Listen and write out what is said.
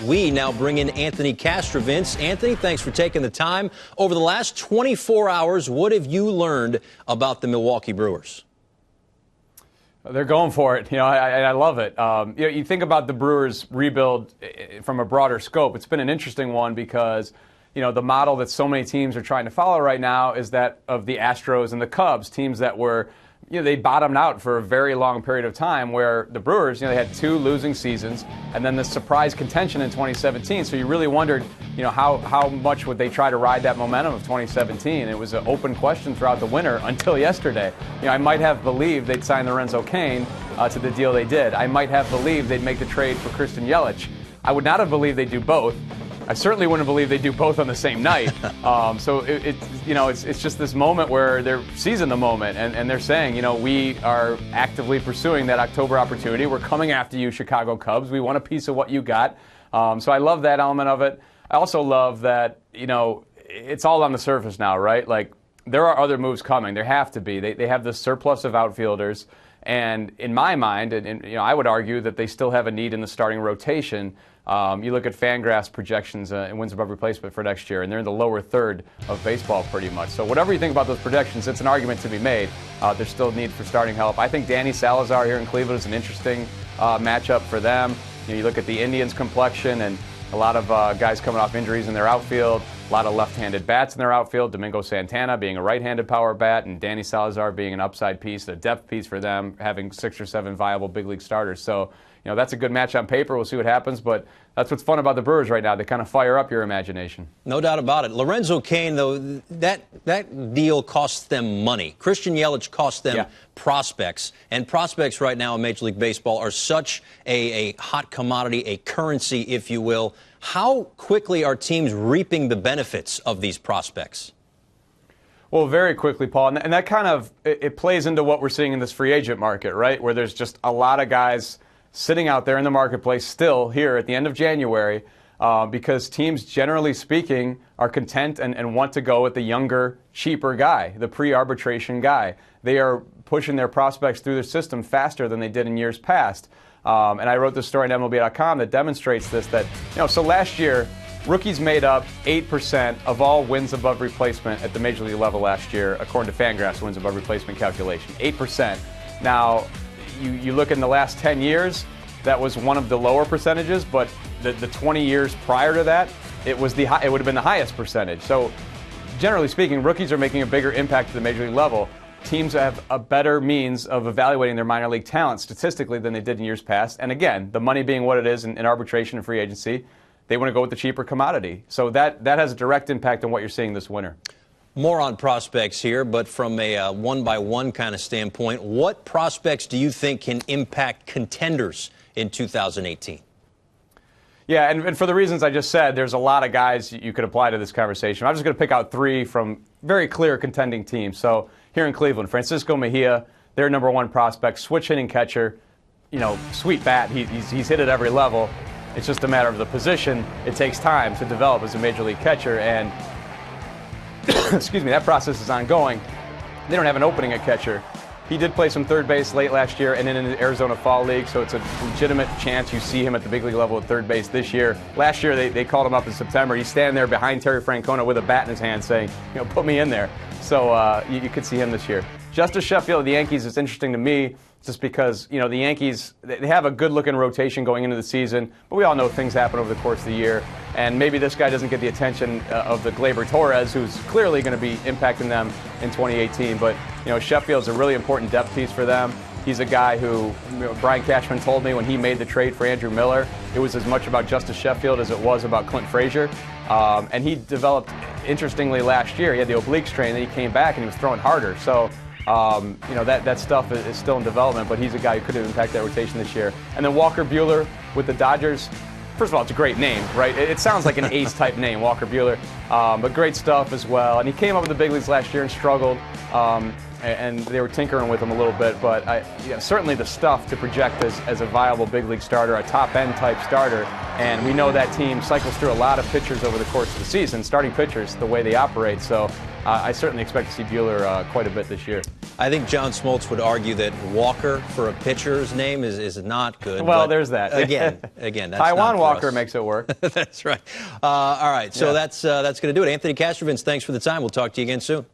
we now bring in Anthony Castrovince. Anthony, thanks for taking the time. Over the last 24 hours, what have you learned about the Milwaukee Brewers? They're going for it. I love it. You think about the Brewers rebuild from a broader scope. It's been an interesting one because, the model that so many teams are trying to follow right now is that of the Astros and the Cubs, teams that were, they bottomed out for a very long period of time, where the Brewers, they had 2 losing seasons and then the surprise contention in 2017. So you really wondered, how much would they try to ride that momentum of 2017? It was an open question throughout the winter until yesterday. I might have believed they'd sign Lorenzo Cain to the deal they did. I might have believed they'd make the trade for Christian Yelich. I would not have believed they'd do both. I certainly wouldn't believe they do both on the same night. So it's just this moment where they're seizing the moment, and they're saying, we are actively pursuing that October opportunity. We're coming after you, Chicago Cubs. We want a piece of what you got. So I love that element of it. I also love that, it's all on the surface now, right? Like, there are other moves coming. There have to be. They have this surplus of outfielders. And in my mind, and I would argue that they still have a need in the starting rotation. You look at Fangraphs projections and wins above replacement for next year, and they're in the lower third of baseball pretty much. So whatever you think about those projections, it's an argument to be made. There's still a need for starting help. I think Danny Salazar here in Cleveland is an interesting matchup for them. You look at the Indians' complexion, and a lot of guys coming off injuries in their outfield, a lot of left-handed bats in their outfield, Domingo Santana being a right-handed power bat, and Danny Salazar being an upside piece, a depth piece for them, having 6 or 7 viable big league starters. So, that's a good match on paper. We'll see what happens, but that's what's fun about the Brewers right now. They kind of fire up your imagination. No doubt about it. Lorenzo Cain, though, that deal costs them money. Christian Yelich cost them prospects, and prospects right now in Major League Baseball are such a hot commodity, a currency, if you will. How quickly are teams reaping the benefits of these prospects? Well, very quickly, Paul, and that kind of it plays into what we're seeing in this free agent market, right, where there's just a lot of guys sitting out there in the marketplace still here at the end of January because teams, generally speaking, are content and want to go with the younger, cheaper guy, the pre-arbitration guy. They are pushing their prospects through the system faster than they did in years past. And I wrote this story on MLB.com that demonstrates this, that, so last year, rookies made up 8% of all wins above replacement at the Major League level last year, according to Fangraphs wins above replacement calculation. 8%. Now, you look in the last 10 years, that was one of the lower percentages, but the 20 years prior to that, it would have been the highest percentage. So, generally speaking, rookies are making a bigger impact at the Major League level. Teams have a better means of evaluating their minor league talent statistically than they did in years past. And again, the money being what it is in arbitration and free agency, they want to go with the cheaper commodity. So that has a direct impact on what you're seeing this winter. More on prospects here, but from a one-by-one kind of standpoint, what prospects do you think can impact contenders in 2018? Yeah, and for the reasons I just said, there's a lot of guys you could apply to this conversation. I'm just going to pick out 3 from very clear contending teams. So here in Cleveland, Francisco Mejia, their number 1 prospect, switch hitting catcher, sweet bat. He's hit at every level. It's just a matter of the position. It takes time to develop as a major league catcher, and excuse me, that process is ongoing. They don't have an opening at catcher. He did play some third base late last year and then in the Arizona Fall League, so it's a legitimate chance you see him at the big league level at third base this year. Last year, they called him up in September. He's standing there behind Terry Francona with a bat in his hand saying, put me in there. So you could see him this year. Justice Sheffield of the Yankees is interesting to me just because, the Yankees, they have a good-looking rotation going into the season, but we all know things happen over the course of the year. And maybe this guy doesn't get the attention of the Gleyber Torres, who's clearly going to be impacting them in 2018. But, Sheffield's a really important depth piece for them. He's a guy who, Brian Cashman told me when he made the trade for Andrew Miller, it was as much about Justice Sheffield as it was about Clint Frazier. And he developed, interestingly, last year. He had the oblique strain, then he came back and he was throwing harder. So, that stuff is still in development, but he's a guy who could have impacted that rotation this year. And then Walker Buehler with the Dodgers. First of all, it's a great name, right? It sounds like an ace-type name, Walker Buehler, but great stuff as well. And he came up with the big leagues last year and struggled, and they were tinkering with him a little bit. But certainly the stuff to project as a viable big league starter, a top-end type starter. And we know that team cycles through a lot of pitchers over the course of the season, starting pitchers, the way they operate. So I certainly expect to see Buehler quite a bit this year. I think John Smoltz would argue that Walker for a pitcher's name is not good. Well, there's that. Again, that's Taiwan not Walker us. makes it work. That's right. All right, so that's going to do it. Anthony Castrovince, thanks for the time. We'll talk to you again soon.